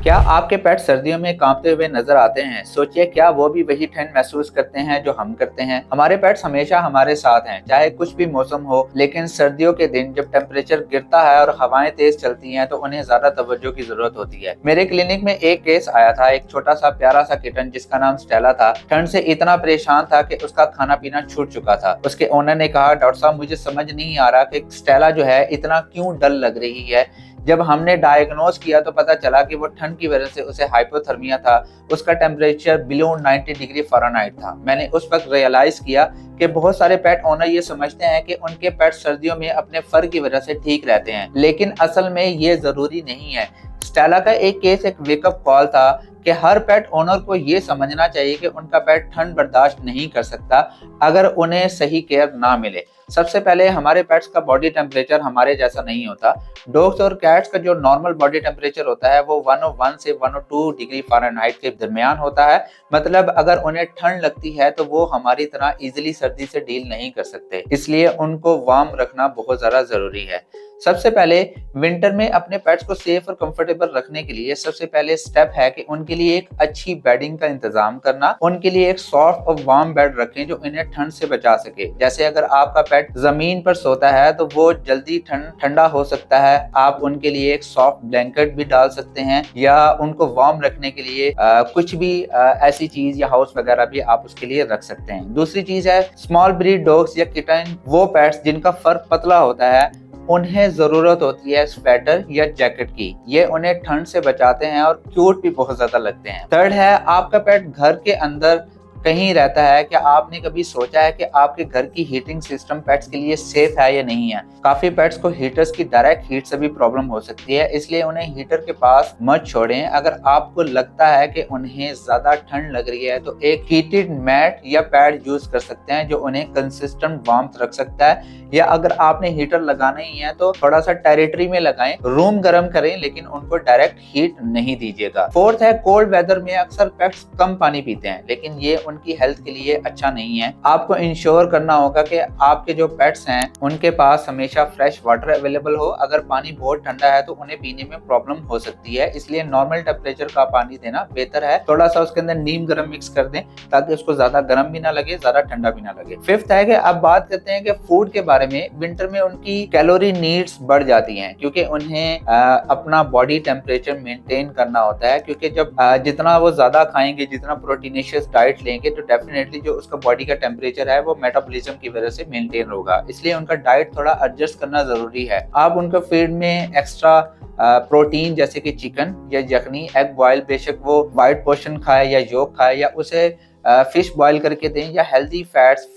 क्या आपके पेट सर्दियों में कांपते हुए नजर आते हैं? सोचिए, क्या वो भी वही ठंड महसूस करते हैं जो हम करते हैं? हमारे पेट्स हमेशा हमारे साथ हैं, चाहे कुछ भी मौसम हो। लेकिन सर्दियों के दिन जब टेम्परेचर गिरता है और हवाएं तेज चलती हैं, तो उन्हें ज्यादा तवज्जो की जरूरत होती है। मेरे क्लिनिक में एक केस आया था, एक छोटा सा प्यारा सा किटन जिसका नाम स्टेला था। ठंड से इतना परेशान था कि उसका खाना पीना छूट चुका था। उसके ओनर ने कहा, डॉक्टर साहब मुझे समझ नहीं आ रहा कि स्टेला जो है इतना क्यों डल लग रही है। जब हमने डायग्नोज किया तो पता चला कि वो ठंड की वजह से उसे हाइपोथर्मिया था। उसका टेम्परेचर बिलो 90 डिग्री फ़ारेनहाइट था। मैंने उस वक्त रियलाइज किया कि बहुत सारे पेट ओनर ये समझते हैं कि उनके पेट सर्दियों में अपने फर की वजह से ठीक रहते हैं, लेकिन असल में ये जरूरी नहीं है। स्टेला का एक केस एक वेकअप कॉल था कि हर पेट ओनर को ये समझना चाहिए कि उनका पेट ठंड बर्दाश्त नहीं कर सकता अगर उन्हें सही केयर ना मिले। सबसे पहले, हमारे पेट्स का बॉडी टेम्परेचर हमारे जैसा नहीं होता। डॉग्स और कैट्स का जो नॉर्मल बॉडी टेम्परेचर होता है वो 101 से 102 डिग्री फ़ारेनहाइट के दरमियान होता है। मतलब अगर उन्हें ठंड लगती है तो वो हमारी तरह इजीली सर्दी से डील नहीं कर सकते, इसलिए उनको वार्म रखना बहुत ज्यादा जरूरी है। सबसे पहले, विंटर में अपने पेट्स को सेफ और कंफर्टेबल रखने के लिए सबसे पहले स्टेप है कि उनके लिए एक अच्छी बेडिंग का इंतजाम करना। उनके लिए एक सॉफ्ट और वार्म बेड रखें जो इन्हें ठंड से बचा सके। जैसे अगर आपका पेट जमीन पर सोता है तो वो जल्दी ठंडा हो सकता है। आप उनके लिए एक सॉफ्ट ब्लैंकेट भी डाल सकते हैं, या उनको वार्म रखने के लिए कुछ भी ऐसी चीज या हाउस वगैरह भी आप उसके लिए रख सकते हैं। दूसरी चीज है, स्मॉल ब्रीड डॉग्स या किटन, वो पेट्स जिनका फर पतला होता है, उन्हें जरूरत होती है स्वेटर या जैकेट की। ये उन्हें ठंड से बचाते हैं और क्यूट भी बहुत ज्यादा लगते हैं। थर्ड है, आपका पेट घर के अंदर कहीं रहता है, क्या आपने कभी सोचा है कि आपके घर की हीटिंग सिस्टम पेट्स के लिए सेफ है या नहीं है? काफी पेट्स को हीटर्स की डायरेक्ट हीट से भी प्रॉब्लम हो सकती है, इसलिए उन्हें हीटर के पास मत छोड़ें। अगर आपको लगता है कि उन्हें ज्यादा ठंड लग रही है तो एक हीटेड मैट या पैड यूज कर सकते हैं जो उन्हें कंसिस्टेंट वार्मथ रख सकता है। या अगर आपने हीटर लगाना ही है तो थोड़ा सा टेरिटरी में लगाएं, रूम गर्म करें, लेकिन उनको डायरेक्ट हीट नहीं दीजिएगा। फोर्थ है, कोल्ड वेदर में अक्सर पेट्स कम पानी पीते हैं, लेकिन ये उनकी हेल्थ के लिए अच्छा नहीं है। आपको इंश्योर करना होगा कि आपके जो पेट्स हैं उनके पास हमेशा फ्रेश वाटर अवेलेबल हो। अगर पानी बहुत ठंडा है तो उन्हें पीने में प्रॉब्लम हो सकती है, इसलिए नॉर्मल टेम्परेचर का पानी देना बेहतर है। थोड़ा सा उसके अंदर नीम गर्म मिक्स कर दें ताकि उसको ज्यादा गर्म भी ना लगे, ज्यादा ठंडा भी ना लगे। फिफ्थ है कि अब बात करते हैं कि फूड के बारे में। विंटर में उनकी कैलोरी नीड्स बढ़ जाती हैं क्योंकि उन्हें अपना बॉडी टेम्परेचर मेंटेन करना होता है, क्योंकि जब जितना वो ज्यादा खाएंगे, जितना प्रोटीनेशियस डाइट लेंगे, तो डेफिनेटली जो उसका बॉडी का टेम्परेचर है वो मेटाबॉलिज्म की वजह से मेंटेन होगा। इसलिए उनका डाइट थोड़ा एडजस्ट करना जरूरी है। आप उनका फीड में एक्स्ट्रा प्रोटीन जैसे कि चिकन या यखनी, एग बॉयल, बेशक वो वाइट पोर्शन खाए या योक खाए, या उसे फिश बॉयल करके दें, या हेल्दी फैट्स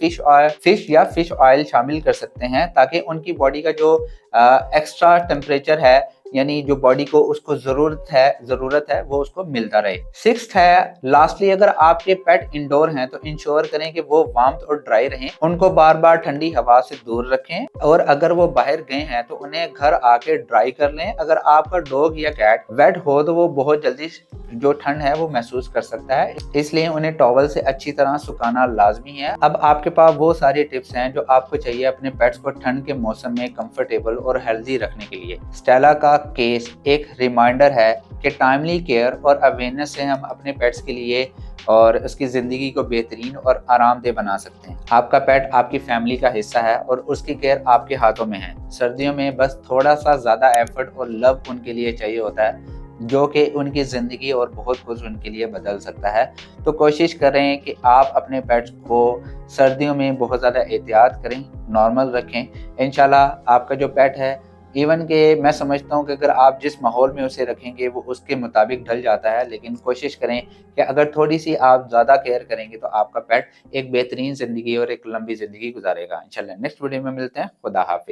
फिश या फिश ऑयल शामिल कर सकते हैं ताकि उनकी बॉडी का जो एक्स्ट्रा टेम्परेचर है, यानी जो बॉडी को उसको जरूरत है वो उसको मिलता रहे। सिक्स्थ है, लास्टली, अगर आपके पेट इंडोर हैं तो इंश्योर करें कि वो वार्म और ड्राई रहें। उनको बार बार ठंडी हवा से दूर रखें, और अगर वो बाहर गए हैं तो उन्हें घर आके ड्राई कर लें। अगर आपका डॉग या कैट वेट हो तो वो बहुत जल्दी जो ठंड है वो महसूस कर सकता है, इसलिए उन्हें टॉवल से अच्छी तरह सुखाना लाजमी है। अब आपके पास वो सारी टिप्स हैं जो आपको चाहिए अपने पेट्स को ठंड के मौसम में कंफर्टेबल और हेल्दी रखने के लिए। स्टेला का केस एक रिमाइंडर है कि टाइमली केयर और अवेयरनेस से हम अपने पेट्स के लिए और उसकी जिंदगी को बेहतरीन और आरामदेह बना सकते हैं। आपका पेट आपकी फैमिली का हिस्सा है और उसकी केयर आपके हाथों में है। सर्दियों में बस थोड़ा सा ज्यादा एफर्ट और लव उनके लिए चाहिए होता है, जो कि उनकी ज़िंदगी और बहुत कुछ उनके लिए बदल सकता है। तो कोशिश करें कि आप अपने पेट्स को सर्दियों में बहुत ज़्यादा एहतियात करें, नॉर्मल रखें। इंशाल्लाह आपका जो पेट है, इवन के मैं समझता हूँ कि अगर आप जिस माहौल में उसे रखेंगे वो उसके मुताबिक ढल जाता है, लेकिन कोशिश करें कि अगर थोड़ी सी आप ज़्यादा केयर करेंगे तो आपका पेट एक बेहतरीन ज़िंदगी और एक लंबी ज़िंदगी गुजारेगा। इंशाल्लाह नेक्स्ट वीडियो में मिलते हैं। खुदा हाफिज़।